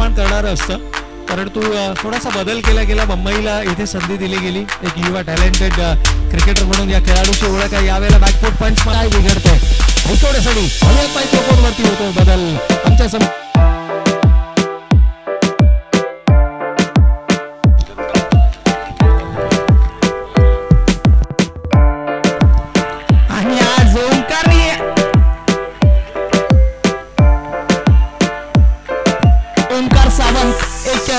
निर्माण करणारं असतं, परंतु थोडासा बदल केला गेला. मुंबईला इथे संधी दिली गेली. एक युवा टॅलेंटेड क्रिकेटर म्हणून या खेळाडूची ओळख आहे. यावेळेला बॅकफूट पंच काय बिघडतंय उठवण्यासाठी वरती होतो बदल आमच्या आणि आज ओंकार सावंत एक